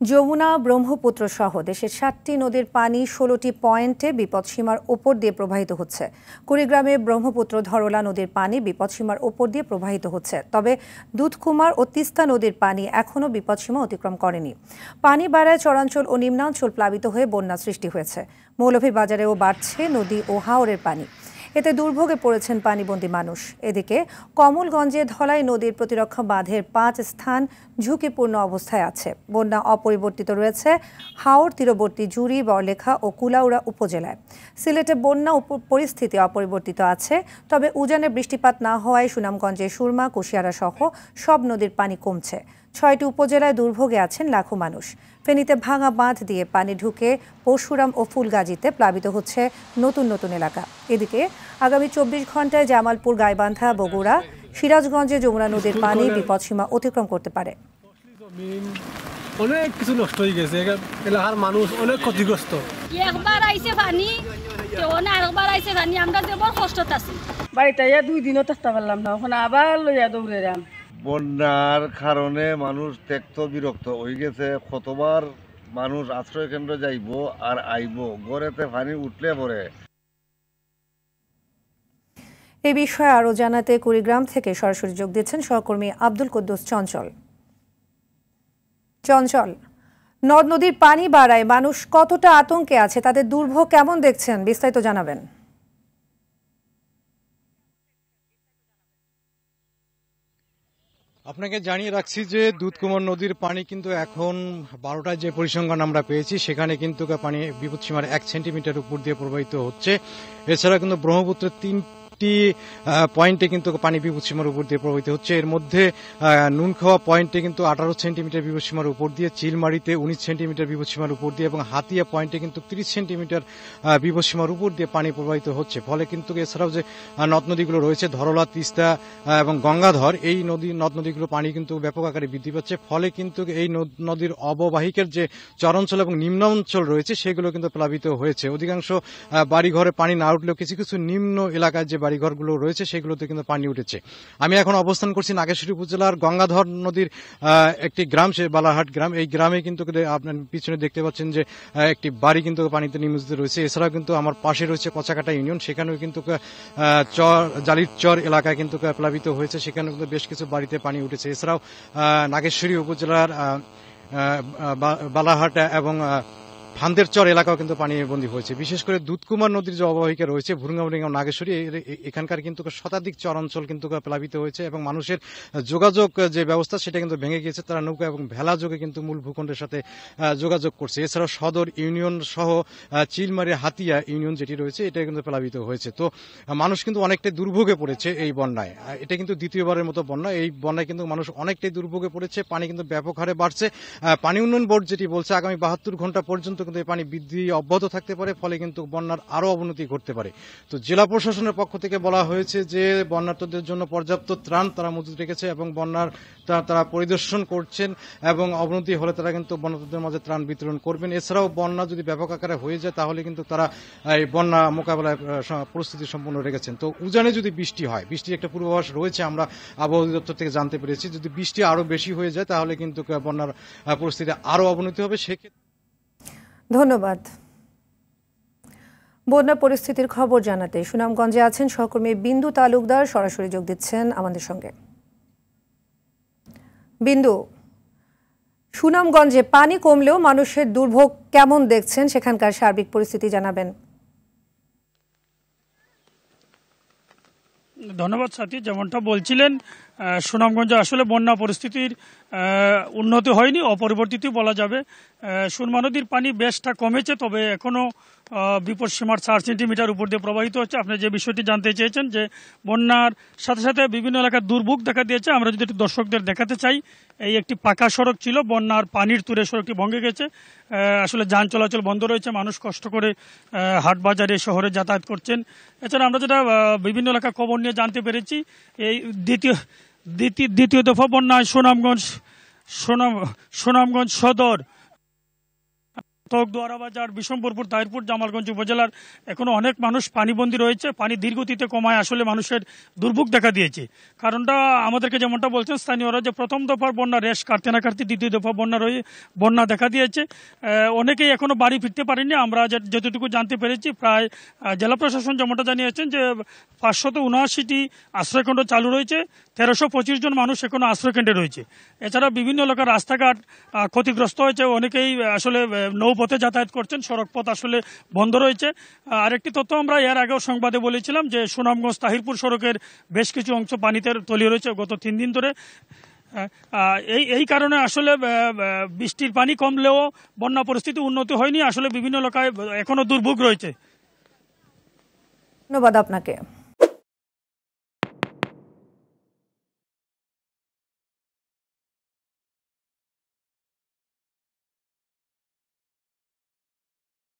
যমুনা, ব্রহ্মপুত্র সহ দেশের ৭টি নদীর পানি ১৬টি পয়েন্টে বিপদসীমার ওপর দিয়ে প্রবাহিত হচ্ছে। কুড়িগ্রামে ব্রহ্মপুত্র ধরলা নদীর পানি বিপদসীমার ওপর দিয়ে প্রবাহিত হচ্ছে, তবে দুধকুমার ও তিস্তা নদীর পানি এখনও বিপদসীমা অতিক্রম করেনি। পানি বাড়ায় চরাঞ্চল ও নিম্নাঞ্চল প্লাবিত হয়ে বন্যা সৃষ্টি হয়েছে। মৌলভীবাজারেও বাড়ছে নদী ও হাওরের পানি, এতে দুর্ভোগে পড়েছেন পানিবন্দী মানুষ। এদিকে কমলগঞ্জে ধলাই নদীর প্রতিরক্ষা বাঁধের ৫ স্থান ঝুঁকিপূর্ণ অবস্থায় আছে। বন্যা অপরিবর্তিত রয়েছে হাওর তীরবর্তী জুড়ি, বড়লেখা ও কুলাউড়া উপজেলায়। সিলেটে বন্যা পরিস্থিতি অপরিবর্তিত আছে, তবে উজানে বৃষ্টিপাত না হওয়ায় সুনামগঞ্জে সুরমা, কুশিয়ারা সহ সব নদীর পানি কমছে। ৬টি উপজেলায় দুর্ভোগে আছেন লাখো মানুষ। ফেনীতে ভাঙা বাঁধ দিয়ে পানি ঢুকে পরশুরাম ও ফুলগাজীতে প্লাবিত হচ্ছে নতুন নতুন এলাকা। এদিকে আগামী ২৪ ঘন্টায় জামালপুর, গাইবান্ধা, বগুড়া, সিরাজগঞ্জে যমুনা নদীর পানি বিপদসীমা অতিক্রম করতে পারে। অনেক কিছু নষ্ট হয়ে গেছে, এলাকার মানুষ অনেক ক্ষতিগ্রস্ত। একবার আইছে পানি, আরেকবার আইছে পানি, আমরা যে বড় কষ্টত আছি। বাড়িতে ২ দিনও থাকতে পারলাম না, এখন আবার লইয়া দৌড়ে যাম। বন্যার কারণে মানুষ ত্যক্ত বিরক্ত হয়ে গেছে। কতবার মানুষ আশ্রয় কেন্দ্র যাইব আর আইব, ঘরেতে পানি উঠলে পরে। এই বিষয়ে আরো জানাতে কুড়িগ্রাম থেকে সরাসরি যোগ দিচ্ছেন সহকর্মী আব্দুল কুদ্দুস চঞ্চল। নদ নদীর পানি বাড়ায় মানুষ কতটা আতঙ্কে আছে, তাদের দুর্ভোগ কেমন দেখছেন, বিস্তারিত জানাবেন। আপনাকে জানিয়ে রাখছি যে দুধকুমার নদীর পানি কিন্তু এখন ১২টায় যে পরিসংখ্যান আমরা পেয়েছি সেখানে কিন্তু পানি বিপদসীমার ১ সেন্টিমিটার উপর দিয়ে প্রবাহিত হচ্ছে। এছাড়া কিন্তু ব্রহ্মপুত্রের ৩টি পয়েন্টে কিন্তু পানি বিপদসীমার উপর দিয়ে প্রবাহিত হচ্ছে। এর মধ্যে নুনখাওয়া পয়েন্টে কিন্তু ১৮ সেন্টিমিটার বিপদসীমার উপর দিয়ে, চিলমারিতে ১৯ সেন্টিমিটার বিপদসীমার উপর দিয়ে এবং হাতিয়া পয়েন্টে কিন্তু ৩০ সেন্টিমিটার বিপদসীমার উপর দিয়ে পানি প্রবাহিত হচ্ছে। ফলে কিন্তু এছাড়াও যে নদ নদীগুলো রয়েছে ধরলা, তিস্তা এবং গঙ্গাধর, এই নদ নদীগুলো পানি কিন্তু ব্যাপক আকারে বৃদ্ধি পাচ্ছে। ফলে কিন্তু এই নদীর অববাহিকার যে চরাঞ্চল এবং নিম্নাঞ্চল রয়েছে সেগুলো কিন্তু প্লাবিত হয়েছে। অধিকাংশ বাড়িঘরে পানি না উঠলেও কিছু কিছু নিম্ন এলাকায় যে বাড়িঘরগুলো রয়েছে সেগুলোতে কিন্তু পানি উঠেছে। আমি এখন অবস্থান করছি নাগেশ্বরী উপজেলার গঙ্গাধর নদীর একটি গ্রাম, সে বালারহাট গ্রাম। এই গ্রামে কিন্তু আপনার পিছনে দেখতে পাচ্ছেন যে একটি বাড়ি কিন্তু পানিতে নিমজ্জিত রয়েছে। এছাড়াও কিন্তু আমার পাশে রয়েছে কচাকাটা ইউনিয়ন, সেখানেও কিন্তু জালির চর এলাকায় কিন্তু প্লাবিত হয়েছে, সেখানেও কিন্তু বেশ কিছু বাড়িতে পানি উঠেছে। এছাড়াও নাগেশ্বরী উপজেলার বালারহাট এবং ফান্দের চর এলাকাও কিন্তু পানি বন্দী হয়েছে। বিশেষ করে দুধকুমার নদীর যে অববাহিকা রয়েছে ভুরুঙ্গামুড়িগাঁও, নাগেশ্বরী, এখানকার কিন্তু শতাধিক চরাঞ্চল কিন্তু প্লাবিত হয়েছে এবং মানুষের যোগাযোগ যে ব্যবস্থা সেটা কিন্তু ভেঙে গিয়েছে। তারা নৌকা এবং ভেলা যোগে কিন্তু মূল ভূখণ্ডের সাথে যোগাযোগ করছে। এছাড়াও সদর ইউনিয়ন সহ চিলমারি, হাতিয়া ইউনিয়ন যেটি রয়েছে এটা কিন্তু প্লাবিত হয়েছে। তো মানুষ কিন্তু অনেকটাই দুর্ভোগে পড়েছে এই বন্যায়। এটা কিন্তু দ্বিতীয়বারের মতো বন্যা। এই বন্যায় কিন্তু মানুষ অনেকটাই দুর্ভোগে পড়েছে। পানি কিন্তু ব্যাপক হারে বাড়ছে। পানি উন্নয়ন বোর্ড যেটি বলছে আগামী ৭২ ঘন্টা পর্যন্ত কিন্তু এই পানি বৃদ্ধি অব্যাহত থাকতে পারে, ফলে কিন্তু বন্যার আরো অবনতি ঘটতে পারে। তো জেলা প্রশাসনের পক্ষ থেকে বলা হয়েছে যে বন্যার্তদের জন্য পর্যাপ্ত ত্রাণ তারা মজুত রেখেছে এবং বন্যার তারা পরিদর্শন করছেন এবং অবনতি হলে তারা কিন্তু বন্যার্তদের মাঝে ত্রাণ বিতরণ করবেন। এছাড়াও বন্যা যদি ব্যাপক আকারে হয়ে যায় তাহলে কিন্তু তারা এই বন্যা মোকাবেলায় প্রস্তুতি সম্পন্ন রেখেছেন। তো উজানে যদি বৃষ্টি হয়, বৃষ্টির একটা পূর্বাভাস রয়েছে, আমরা আবহাওয়া অধিদপ্তর থেকে জানতে পেরেছি। যদি বৃষ্টি আরো বেশি হয়ে যায় তাহলে কিন্তু বন্যার পরিস্থিতি আরো অবনতি হবে। সেক্ষেত্রে ধন্যবাদ। বন্যা পরিস্থিতির খবর জানাতে সুনামগঞ্জে আছেন সহকর্মী বিন্দু তালুকদার, সরাসরি যোগ দিচ্ছেন আমাদের সঙ্গে। বিন্দু, সুনামগঞ্জে পানি কমলেও মানুষের দুর্ভোগ কেমন দেখছেন, সেখানকার সার্বিক পরিস্থিতি জানাবেন। ধন্যবাদ সাথী। যেমনটা বলছিলেন, সুনামগঞ্জে আসলে বন্যা পরিস্থিতির উন্নতি হয়নি, অপরিবর্তিত বলা যাবে। সুরমা নদীর পানি বেশটা কমেছে, তবে এখনো বিপদসীমার ৪ সেন্টিমিটার উপর দিয়ে প্রবাহিত হচ্ছে। আপনি যে বিষয়টি জানতে চেয়েছেন যে বন্যার সাথে সাথে বিভিন্ন এলাকার দুর্ভোগ দেখা দিয়েছে, আমরা যদি একটু দর্শকদের দেখাতে চাই, এই একটি পাকা সড়ক ছিল, বন্যার পানির তুরে সড়কটি ভেঙে গেছে। আসলে যান চলাচল বন্ধ রয়েছে, মানুষ কষ্ট করে হাট বাজারে শহরে যাতায়াত করছেন। এছাড়া আমরা যেটা বিভিন্ন এলাকা খবর নিয়ে জানতে পেরেছি, এই দ্বিতীয় দফা বন্যায় সুনামগঞ্জ সদর তকদুয়ারা বাজার, বিশম্বরপুর, তাহিরপুর, জামালগঞ্জ উপজেলার এখনো অনেক মানুষ পানিবন্দী রয়েছে। পানি ধীরগতিতে কমায় আসলে মানুষের দুর্ভোগ দেখা দিয়েছে। কারণটা আমাদেরকে যেমনটা বলছেন স্থানীয়রা, যে প্রথম দফার বন্যা রেশ কাটতে না কাটতে দ্বিতীয় দফা বন্যা দেখা দিয়েছে। অনেকেই এখনো বাড়ি ফিরতে পারেনি। আমরা যতটুকু জানতে পেরেছি, প্রায় জেলা প্রশাসন যেমনটা জানিয়েছেন যে 579টি আশ্রয়কেন্দ্র চালু রয়েছে, 1325 জন মানুষ এখনো আশ্রয়কেন্দ্রে রয়েছে। এছাড়া বিভিন্ন এলাকার রাস্তাঘাট ক্ষতিগ্রস্ত হয়েছে, অনেকেই আসলে নৌপথে যাতায়াত করছেন, সড়ক পথ আসলে বন্ধ রয়েছে। আরেকটি তথ্য আমরা এর আগেও সংবাদে বলেছিলাম যে সুনামগঞ্জ তাহিরপুর সড়কের বেশ কিছু অংশ পানিতে তলিয়ে রয়েছে গত 3 দিন ধরে। এই কারণে আসলে বৃষ্টির পানি কমলেও বন্যা পরিস্থিতি উন্নতি হয়নি। আসলে বিভিন্ন এলাকায় এখনো দুর্ভোগ রয়েছে। ধন্যবাদ আপনাকে।